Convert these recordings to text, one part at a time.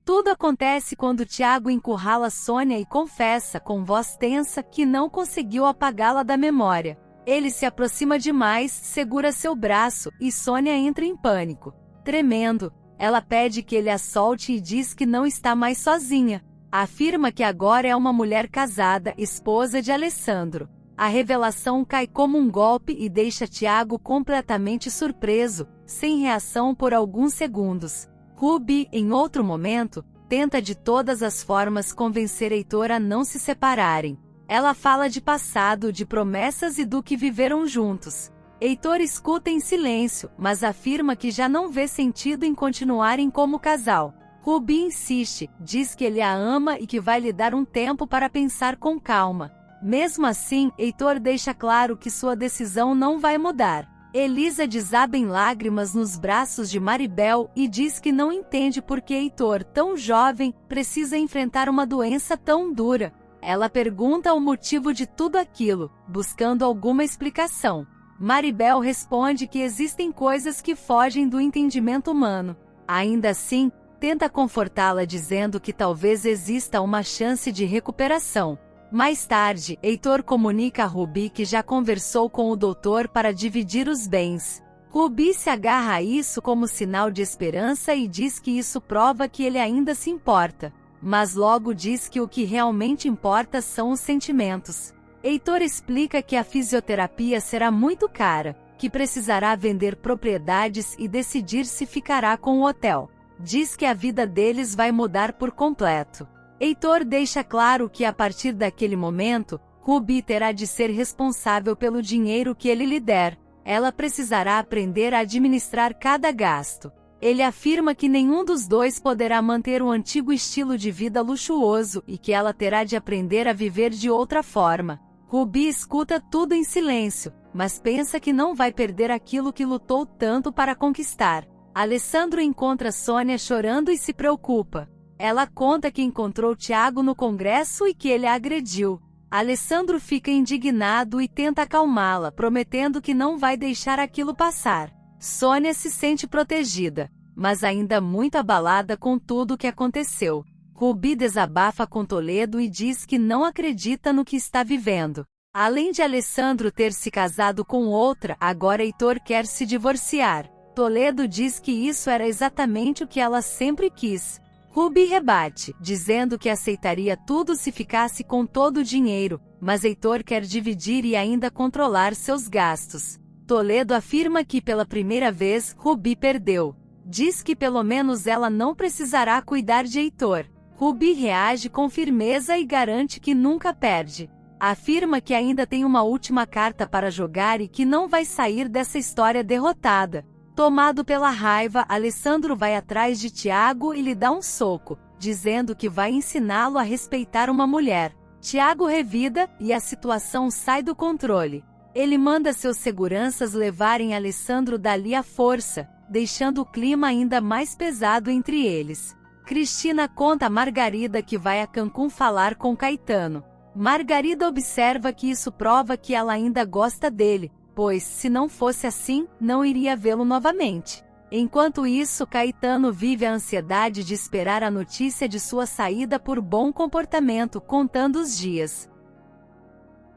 Tudo acontece quando Tiago encurrala Sônia e confessa, com voz tensa, que não conseguiu apagá-la da memória. Ele se aproxima demais, segura seu braço, e Sônia entra em pânico. Tremendo, ela pede que ele a solte e diz que não está mais sozinha. Afirma que agora é uma mulher casada, esposa de Alessandro. A revelação cai como um golpe e deixa Tiago completamente surpreso, sem reação por alguns segundos. Ruby, em outro momento, tenta de todas as formas convencer Heitor a não se separarem. Ela fala de passado, de promessas e do que viveram juntos. Heitor escuta em silêncio, mas afirma que já não vê sentido em continuarem como casal. Ruby insiste, diz que ele a ama e que vai lhe dar um tempo para pensar com calma. Mesmo assim, Heitor deixa claro que sua decisão não vai mudar. Elisa desaba em lágrimas nos braços de Maribel e diz que não entende por que Heitor, tão jovem, precisa enfrentar uma doença tão dura. Ela pergunta o motivo de tudo aquilo, buscando alguma explicação. Maribel responde que existem coisas que fogem do entendimento humano. Ainda assim, tenta confortá-la dizendo que talvez exista uma chance de recuperação. Mais tarde, Heitor comunica a Ruby que já conversou com o doutor para dividir os bens. Ruby se agarra a isso como sinal de esperança e diz que isso prova que ele ainda se importa. Mas logo diz que o que realmente importa são os sentimentos. Heitor explica que a fisioterapia será muito cara, que precisará vender propriedades e decidir se ficará com o hotel. Diz que a vida deles vai mudar por completo. Heitor deixa claro que a partir daquele momento, Ruby terá de ser responsável pelo dinheiro que ele lhe der. Ela precisará aprender a administrar cada gasto. Ele afirma que nenhum dos dois poderá manter o antigo estilo de vida luxuoso e que ela terá de aprender a viver de outra forma. Ruby escuta tudo em silêncio, mas pensa que não vai perder aquilo que lutou tanto para conquistar. Alessandro encontra Sônia chorando e se preocupa. Ela conta que encontrou Tiago no congresso e que ele a agrediu. Alessandro fica indignado e tenta acalmá-la, prometendo que não vai deixar aquilo passar. Sônia se sente protegida, mas ainda muito abalada com tudo o que aconteceu. Ruby desabafa com Toledo e diz que não acredita no que está vivendo. Além de Alessandro ter se casado com outra, agora Heitor quer se divorciar. Toledo diz que isso era exatamente o que ela sempre quis. Ruby rebate, dizendo que aceitaria tudo se ficasse com todo o dinheiro, mas Heitor quer dividir e ainda controlar seus gastos. Toledo afirma que pela primeira vez, Ruby perdeu. Diz que pelo menos ela não precisará cuidar de Heitor. Ruby reage com firmeza e garante que nunca perde. Afirma que ainda tem uma última carta para jogar e que não vai sair dessa história derrotada. Tomado pela raiva, Alessandro vai atrás de Tiago e lhe dá um soco, dizendo que vai ensiná-lo a respeitar uma mulher. Tiago revida, e a situação sai do controle. Ele manda seus seguranças levarem Alessandro dali à força, deixando o clima ainda mais pesado entre eles. Cristina conta a Margarida que vai a Cancún falar com Caetano. Margarida observa que isso prova que ela ainda gosta dele, pois, se não fosse assim, não iria vê-lo novamente. Enquanto isso, Caetano vive a ansiedade de esperar a notícia de sua saída por bom comportamento, contando os dias.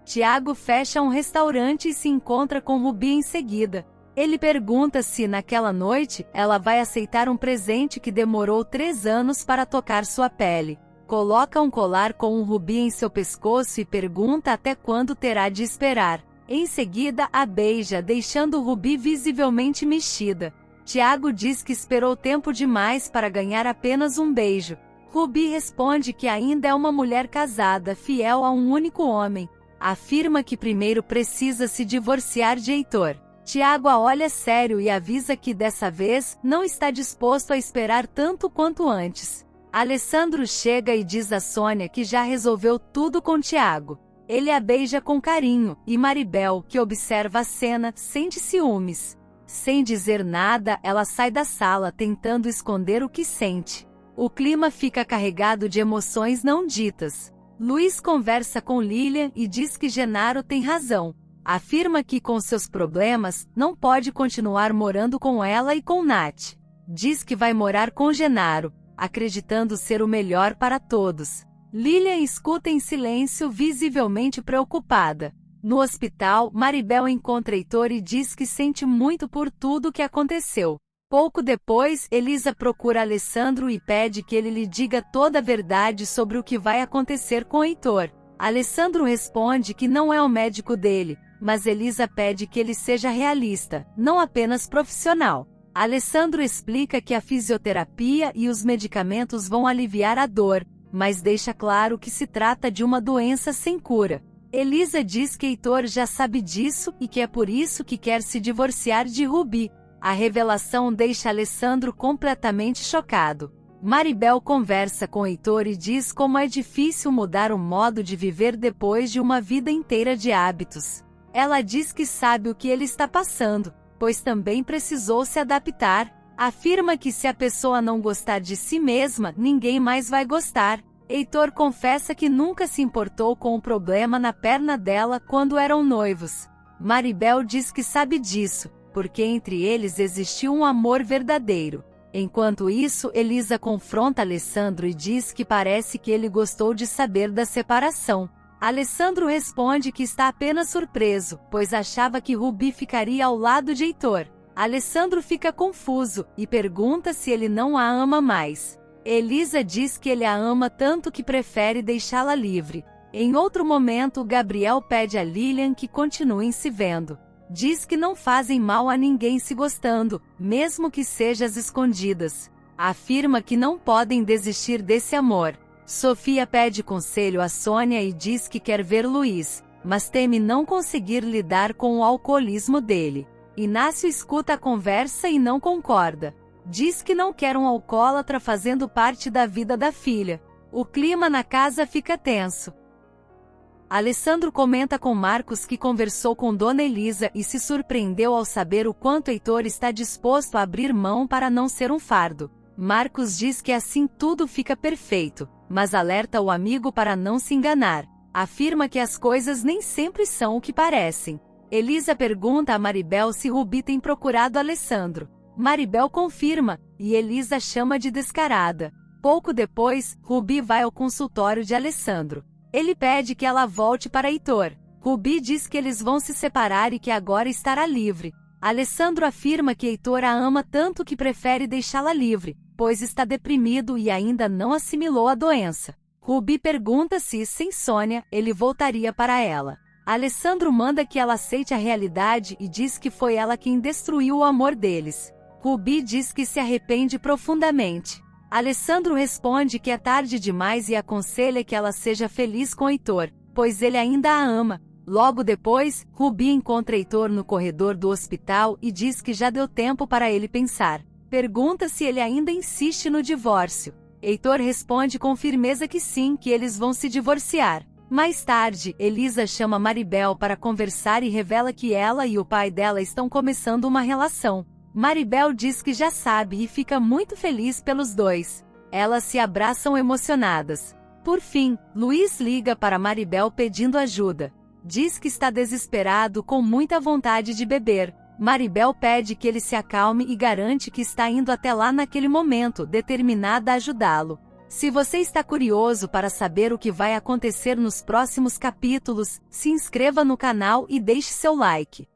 Tiago fecha um restaurante e se encontra com Ruby em seguida. Ele pergunta se, naquela noite, ela vai aceitar um presente que demorou 3 anos para tocar sua pele. Coloca um colar com um rubi em seu pescoço e pergunta até quando terá de esperar. Em seguida, a beija, deixando Ruby visivelmente mexida. Tiago diz que esperou tempo demais para ganhar apenas um beijo. Ruby responde que ainda é uma mulher casada, fiel a um único homem. Afirma que primeiro precisa se divorciar de Heitor. Tiago a olha sério e avisa que dessa vez, não está disposto a esperar tanto quanto antes. Alessandro chega e diz a Sônia que já resolveu tudo com Tiago. Ele a beija com carinho, e Maribel, que observa a cena, sente ciúmes. Sem dizer nada, ela sai da sala tentando esconder o que sente. O clima fica carregado de emoções não ditas. Luiz conversa com Lilian e diz que Genaro tem razão. Afirma que com seus problemas, não pode continuar morando com ela e com Nath. Diz que vai morar com Genaro. acreditando ser o melhor para todos. Lilian escuta em silêncio, visivelmente preocupada. No hospital, Maribel encontra Heitor e diz que sente muito por tudo o que aconteceu. Pouco depois, Elisa procura Alessandro e pede que ele lhe diga toda a verdade sobre o que vai acontecer com Heitor. Alessandro responde que não é o médico dele, mas Elisa pede que ele seja realista, não apenas profissional. Alessandro explica que a fisioterapia e os medicamentos vão aliviar a dor, mas deixa claro que se trata de uma doença sem cura. Elisa diz que Heitor já sabe disso e que é por isso que quer se divorciar de Rubi. A revelação deixa Alessandro completamente chocado. Maribel conversa com Heitor e diz como é difícil mudar o modo de viver depois de uma vida inteira de hábitos. Ela diz que sabe o que ele está passando, pois também precisou se adaptar. Afirma que se a pessoa não gostar de si mesma, ninguém mais vai gostar. Heitor confessa que nunca se importou com o problema na perna dela quando eram noivos. Maribel diz que sabe disso, porque entre eles existiu um amor verdadeiro. Enquanto isso, Elisa confronta Alessandro e diz que parece que ele gostou de saber da separação. Alessandro responde que está apenas surpreso, pois achava que Rubi ficaria ao lado de Heitor. Alessandro fica confuso e pergunta se ele não a ama mais. Elisa diz que ele a ama tanto que prefere deixá-la livre. Em outro momento, Gabriel pede a Lilian que continuem se vendo. Diz que não fazem mal a ninguém se gostando, mesmo que seja às escondidas. Afirma que não podem desistir desse amor. Sofia pede conselho a Sônia e diz que quer ver Luiz, mas teme não conseguir lidar com o alcoolismo dele. Inácio escuta a conversa e não concorda. Diz que não quer um alcoólatra fazendo parte da vida da filha. O clima na casa fica tenso. Alessandro comenta com Marcos que conversou com Dona Elisa e se surpreendeu ao saber o quanto Heitor está disposto a abrir mão para não ser um fardo. Marcos diz que assim tudo fica perfeito, mas alerta o amigo para não se enganar. Afirma que as coisas nem sempre são o que parecem. Elisa pergunta a Maribel se Rubi tem procurado Alessandro. Maribel confirma, e Elisa chama de descarada. Pouco depois, Rubi vai ao consultório de Alessandro. Ele pede que ela volte para Heitor. Rubi diz que eles vão se separar e que agora estará livre. Alessandro afirma que Heitor a ama tanto que prefere deixá-la livre, pois está deprimido e ainda não assimilou a doença. Rubi pergunta se, sem Sônia, ele voltaria para ela. Alessandro manda que ela aceite a realidade e diz que foi ela quem destruiu o amor deles. Rubi diz que se arrepende profundamente. Alessandro responde que é tarde demais e aconselha que ela seja feliz com Heitor, pois ele ainda a ama. Logo depois, Rubi encontra Heitor no corredor do hospital e diz que já deu tempo para ele pensar. Pergunta se ele ainda insiste no divórcio. Heitor responde com firmeza que sim, que eles vão se divorciar. Mais tarde, Elisa chama Maribel para conversar e revela que ela e o pai dela estão começando uma relação. Maribel diz que já sabe e fica muito feliz pelos dois. Elas se abraçam emocionadas. Por fim, Luiz liga para Maribel pedindo ajuda. Diz que está desesperado com muita vontade de beber. Maribel pede que ele se acalme e garante que está indo até lá naquele momento, determinada a ajudá-lo. Se você está curioso para saber o que vai acontecer nos próximos capítulos, se inscreva no canal e deixe seu like.